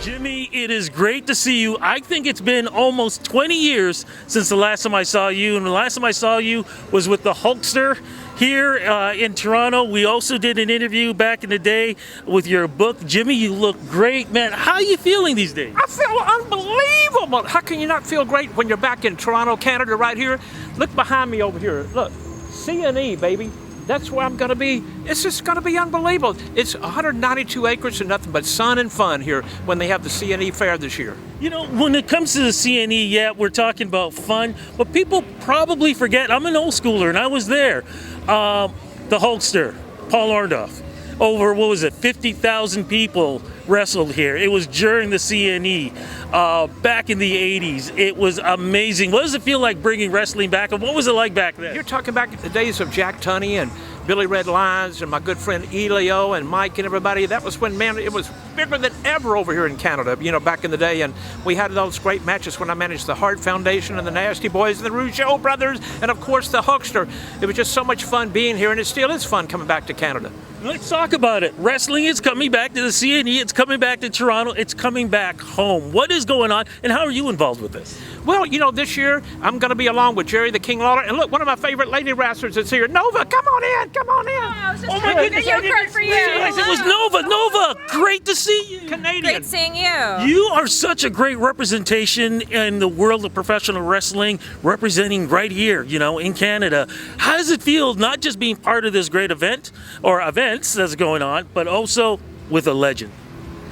Jimmy, it is great to see you. I think it's been almost 20 years since the last time I saw you, and the last time I saw you was with the Hulkster here in Toronto. We also did an interview back in the day with your book. Jimmy, you look great, man. How are you feeling these days? I feel unbelievable. How can you not feel great when you're back in Toronto, Canada, right here? Look behind me over here. Look, C&E, baby. That's where I'm going to be. It's just going to be unbelievable. It's 192 acres and nothing but sun and fun here when they have the C&E Fair this year. You know, when it comes to the C&E, yeah, we're talking about fun, but people probably forget, I'm an old schooler and I was there. The Hulkster, Paul Orndorff, over, 50,000 people wrestled here. It was during the C&E back in the 80s. It was amazing. What does it feel like bringing wrestling back, and what was it like back then? You're talking back in the days of Jack Tunney and Billy Red Lions and my good friend Elio and Mike and everybody. That was when, man, it was bigger than ever over here in Canada, you know, back in the day. And we had those great matches when I managed the Hart Foundation and the Nasty Boys and the Rougeau brothers and, of course, the Hulkster. It was just so much fun being here, and it still is fun coming back to Canada. Let's talk about it. Wrestling is coming back to the C&E. It's coming back to Toronto. It's coming back home. What is going on, and how are you involved with this? Well, you know, this year I'm going to be along with Jerry the King Lawler. And look, one of my favorite lady wrestlers is here. Nova, come on in. Come on in. Oh my goodness. Video card for you. It was Nova. Nova, great to see you. Canadian. Great seeing you. You are such a great representation in the world of professional wrestling, representing right here, you know, in Canada. How does it feel not just being part of this great event or events that's going on, but also with a legend?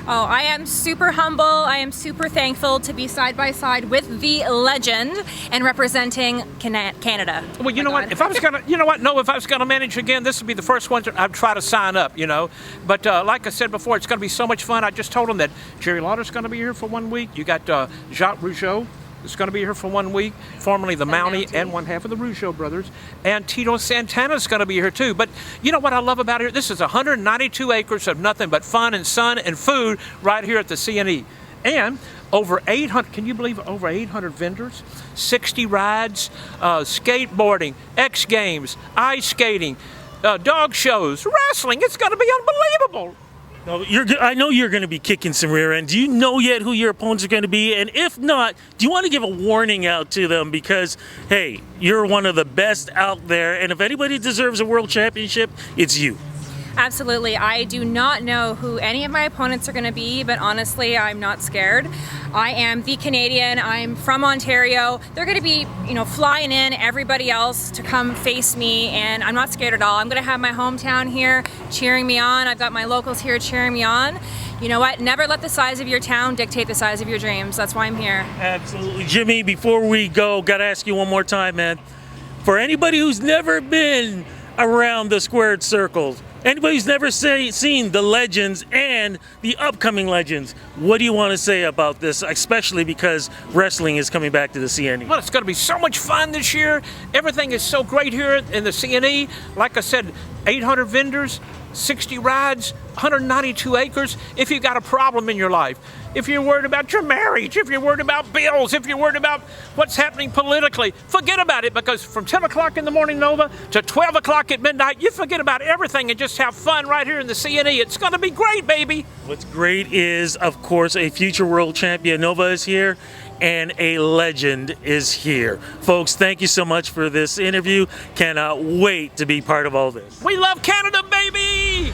Oh, I am super humble. I am super thankful to be side by side with the legend and representing Canada. Well, you know what? If I was gonna, if I was gonna manage again, this would be the first one I'd try to sign up. You know, but like I said before, it's gonna be so much fun. I just told them that Jerry Lawler's gonna be here for 1 week. You got Jacques Rougeau is going to be here for 1 week, formerly the Mountie and one half of the Rougeau brothers. And Tito Santana's going to be here too. But you know what I love about here? This is 192 acres of nothing but fun and sun and food right here at the C&E. And over 800, can you believe over 800 vendors, 60 rides, skateboarding, X Games, ice skating, dog shows, wrestling. It's going to be unbelievable. No, I know you're going to be kicking some rear end. Do you know yet who your opponents are going to be? And if not, do you want to give a warning out to them? Because, hey, you're one of the best out there. And if anybody deserves a world championship, it's you. Absolutely. I do not know who any of my opponents are going to be, but honestly, I'm not scared. I am the Canadian. I'm from Ontario. They're going to be, flying in everybody else to come face me, and I'm not scared at all. I'm going to have my hometown here cheering me on. I've got my locals here cheering me on. You know what? Never let the size of your town dictate the size of your dreams. That's why I'm here. Absolutely. Jimmy, before we go, got to ask you one more time, man. For anybody who's never been around the squared circle, anybody who's never seen the legends and the upcoming legends, what do you want to say about this, especially because wrestling is coming back to the C&E? Well, it's going to be so much fun this year. Everything is so great here in the C&E. Like I said, 800 vendors, 60 rides, 192 acres. If you've got a problem in your life, if you're worried about your marriage, if you're worried about bills, if you're worried about what's happening politically, forget about it, because from 10 o'clock in the morning, Nova, to 12 o'clock at midnight, you forget about everything and just have fun right here in the C&E. It's going to be great, baby. What's great is, of course, a future world champion, Nova, is here, and a legend is here. Folks, thank you so much for this interview. Cannot wait to be part of all this. We love Canada, baby!